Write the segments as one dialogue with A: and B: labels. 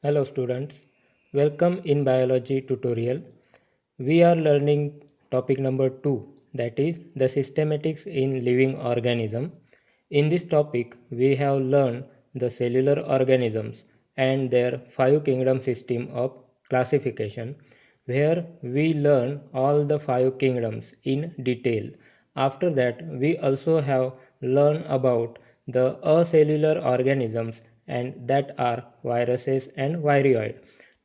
A: Hello students, welcome in biology tutorial. We are learning topic number 2, that is the systematics in living organism. In this topic we have learned the cellular organisms and their five kingdom system of classification, where we learn all the five kingdoms in detail. After that we also have learned about the acellular organisms and that are viruses and viriod.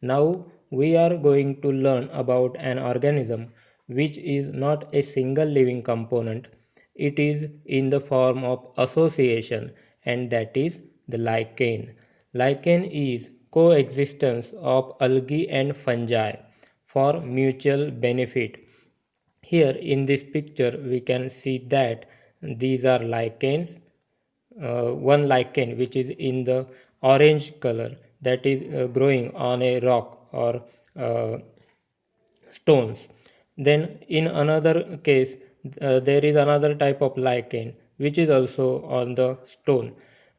A: Now we are going to learn about an organism which is not a single living component. It is in the form of association, and that is the lichen. Lichen is coexistence of algae and fungi for mutual benefit. Here in this picture we can see that these are lichens. One lichen which is in the orange color, that is growing on a rock or stones. Then in another case there is another type of lichen which is also on the stone.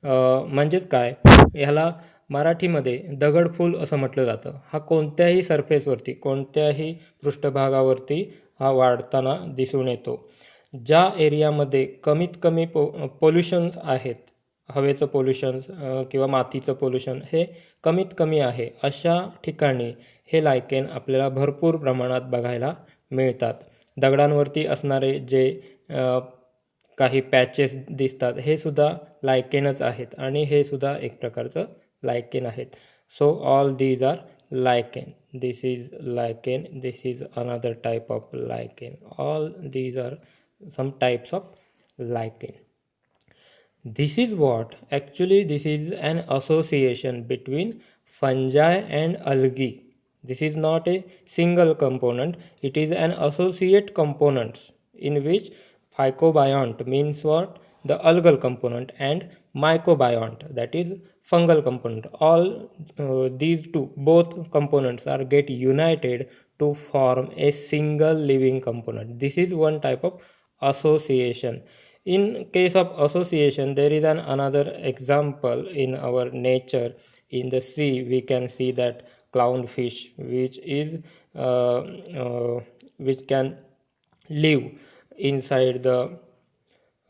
A: म्हणजेच काय, ह्याला मराठीमध्ये दगडफूल असं म्हटलं जातं. हा कोणत्याही सरफेसवरती, कोणत्याही पृष्ठभागावरती हा वाढताना दिसून येतो. ज्या एरियामध्ये कमीत कमी पोल्युशन्स आहेत, हवेचं पोल्युशन किंवा मातीचं पोल्युशन हे कमीत कमी आहे, अशा ठिकाणी हे लायकेन आपल्याला भरपूर प्रमाणात बघायला मिळतात. दगडांवरती असणारे जे काही पॅचेस दिसतात हे सुद्धा लायकेनच आहेत आणि हे सुद्धा एक प्रकारचं लायकेन आहेत. So all these are lichen. This is lichen, this is another type of lichen. All these are some types of lichen. This is what actually, this is an association between fungi and algae. This is not a single component, it is an associate component in which phycobiont means what, the algal component, and mycobiont, that is fungal component. All these two, both components are get united to form a single living component. This is one type of association. In case of association, there is another example in our nature. In the sea we can see that clownfish which is which can live inside the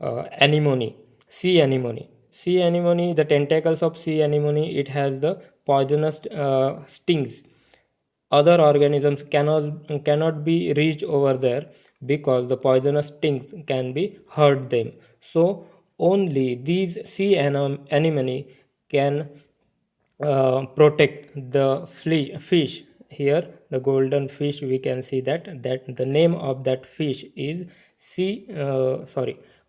A: anemone, sea anemone. Sea anemone, the tentacles of sea anemone, it has the poisonous stings. Other organisms cannot be reached over there because the poisonous stings can be hurt them. So only these sea anemone can protect the fish. Here the golden fish, we can see that the name of that fish is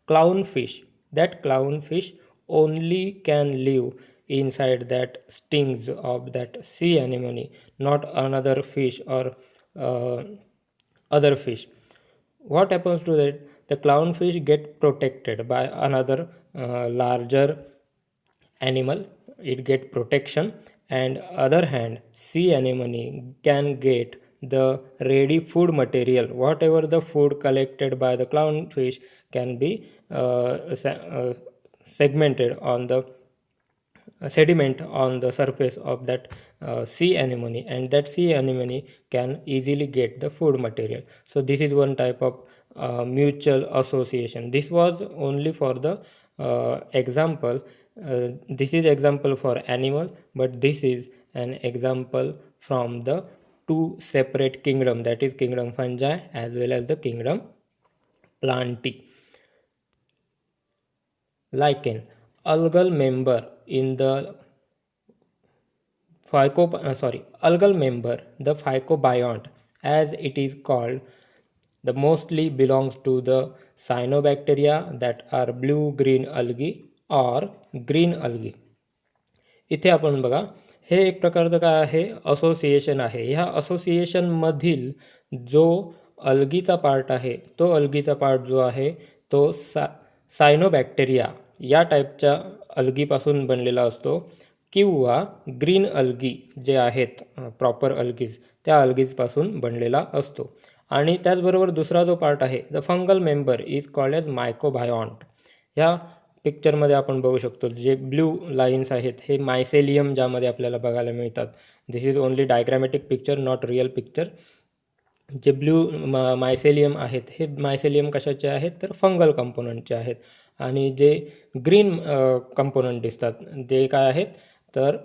A: clownfish. That clownfish only can live inside that stings of that sea anemone, not another fish or other fish. What happens to that? The clownfish get protected by another larger animal, it get protection, and other hand sea anemone can get the ready food material. Whatever the food collected by the clownfish can be segmented on the sediment on the surface of that sea anemone, and that sea anemone can easily get the food material. So this is one type of mutual association. This was only for the example. This is example for animal, but this is an example from the two separate kingdom, that is kingdom fungi as well as the kingdom plantae. Lichen, algal member in the algal member, the phycobiont as it is called, the mostly belongs to the cyanobacteria, that are blue green algae or green algae. इथे आपण बघा, हे एक प्रकारचं काय आहे, association आहे. ह्या association मधील जो अल्गीचा पार्ट आहे, तो अल्गीचा पार्ट जो आहे तो सायनोबॅक्टेरिया या टाईपच्या अल्गीपासून बनलेला असतो, किंवा ग्रीन अल्गी जे आहेत प्रॉपर अल्गीज, त्या अल्गीजपासून बनलेला असतो. आणि त्याचबरोबर दुसरा जो पार्ट आहे, the fungal member is called as mycobiont. ह्या पिक्चरमध्ये आपण बघू शकतो जे ब्ल्यू लाईन्स आहेत हे मायसेलियम ज्यामध्ये आपल्याला बघायला मिळतात. This is only diagrammatic picture, not real picture. जे ब्ल्यू मायसेलियम आहेत हे मायसेलियम कशाचे आहेत तर फंगल कंपोनंटचे आहेत. आणि जे ग्रीन कंपोनंट दिसतात ते काय आहेत तर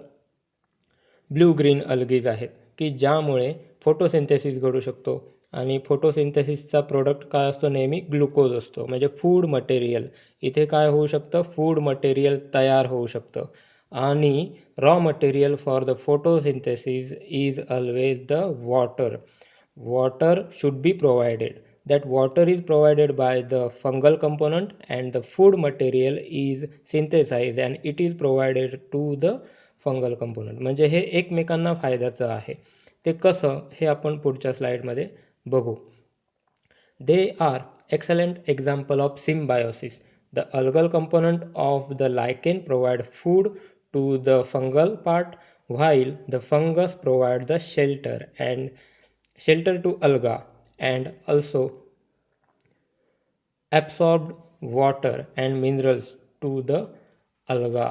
A: ब्ल्यू ग्रीन अल्गीज आहेत की ज्यामुळे फोटोसिंथेसिस घडू शकतो. आणि फोटोसिंथेसिसचा प्रोडक्ट काय असतो नेहमी ग्लुकोज असतो, म्हणजे फूड मटेरियल. इथे काय होऊ शकतं फूड मटेरियल तयार होऊ शकतं. आणि raw material for the photosynthesis is always the water. Water should be provided. That water is provided by the fungal component and the food material is synthesized and it is provided to the fungal component. म्हणजे हे एकमेकांना फायद्याचं आहे. ते कसं हे आपण पुढच्या स्लाइडमध्ये बघू. They are excellent example of symbiosis. The algal component of the lichen provide food to the fungal part while the fungus provide the shelter to alga and also absorbed water and minerals to the alga.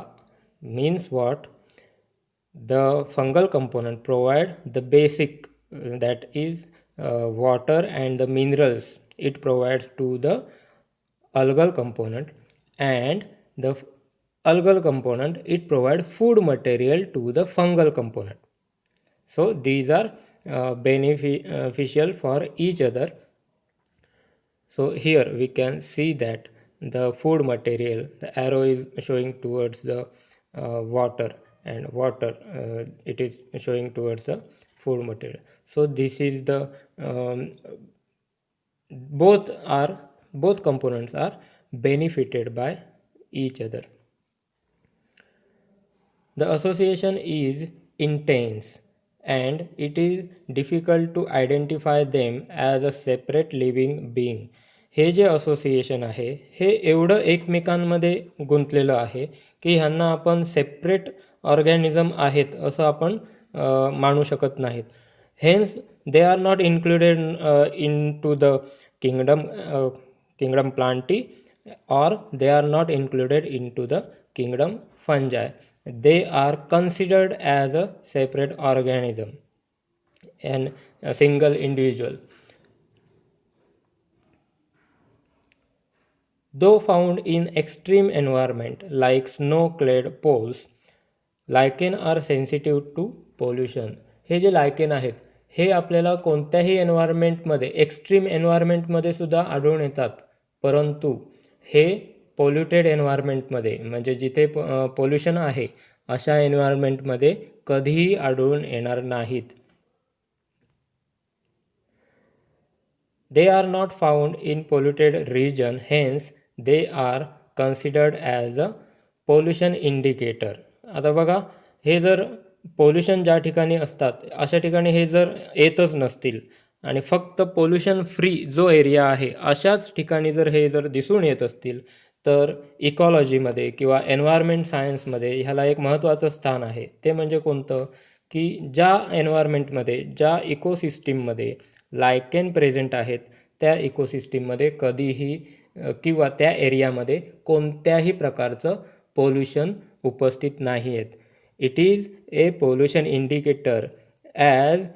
A: Means what? The fungal component provide the basic, that is water and the minerals it provides to the algal component, and the algal component it provide food material to the fungal component. So these are beneficial for each other. So here we can see that the food material, the arrow is showing towards the water, and water it is showing towards the food material. So this is the both components are benefited by each other. The association is intense and it is difficult to identify them as a separate living being. हे जे association आहे हे एवढं एकमेकांमध्ये गुंतलेलं आहे की ह्यांना आपण सेपरेट ऑर्गॅनिझम आहेत असं आपण मानू शकत नाहीत. Hence they are not included into the kingdom plantae or they are not included into the kingdom fungi. They are considered as a separate organism and a single individual. Though found in extreme environment like snow-clad poles, lichen are sensitive to pollution. हे जे लायकेन आहेत हे आपल्याला कोणत्याही एन्व्हायरमेंटमध्ये, extreme एन्व्हायरमेंटमध्ये सुद्धा आढळून येतात, परंतु हे polluted एन्व्हायरमेंटमध्ये म्हणजे जिथे pollution आहे अशा एन्व्हायरमेंटमध्ये कधीही आढळून येणार नाहीत. They are not found in polluted region, hence they are considered as a pollution indicator. आता बघा, हे जर पोल्युशन ज्या ठिकाणी असतात अशा ठिकाणी हे जर येतच नसतील आणि फक्त पोल्युशन फ्री जो एरिया आहे अशाच ठिकाणी जर हे जर दिसून येत असतील तर इकॉलॉजीमध्ये किंवा एन्व्हायरमेंट सायन्समध्ये ह्याला एक महत्त्वाचं स्थान आहे. ते म्हणजे कोणतं की ज्या एन्व्हायरमेंटमध्ये, ज्या इकोसिस्टीममध्ये लायकेन प्रेझेंट आहेत त्या इकोसिस्टीममध्ये कधीही किंवा त्या एरियामध्ये कोणत्याही प्रकारचं पोल्युशन उपस्थित नाही आहेत. It is a pollution indicator as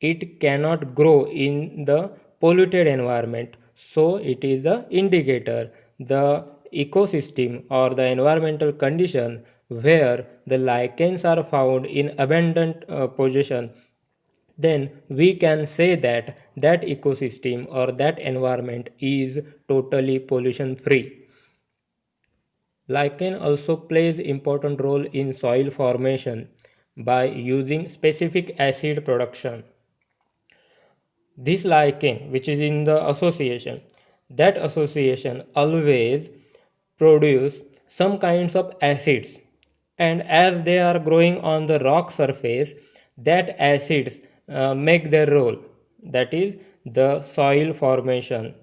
A: it cannot grow in the polluted environment, so it is a indicator. The ecosystem or the environmental condition where the lichens are found in abundant position, then we can say that that ecosystem or that environment is totally pollution free. Lichen also plays important role in soil formation by using specific acid production. This lichen which is in the association, that association always produce some kinds of acids, and as they are growing on the rock surface, that acids make their role, that is the soil formation.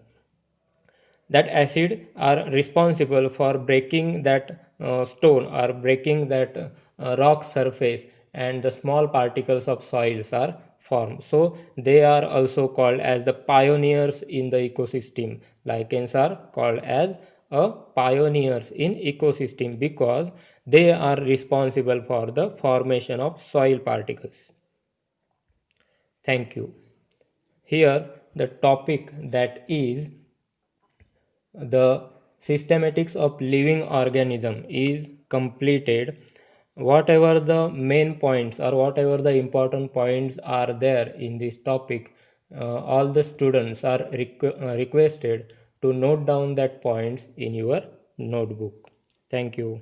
A: That acid are responsible for breaking that stone or breaking that rock surface, and the small particles of soils are formed. So they are also called as the pioneers in the ecosystem. Lichens are called as pioneers in ecosystem because they are responsible for the formation of soil particles. Thank you. Here the topic that is the systematics of living organism is completed. Whatever the main points or whatever the important points are there in this topic, all the students are requested to note down that points in your notebook. Thank you.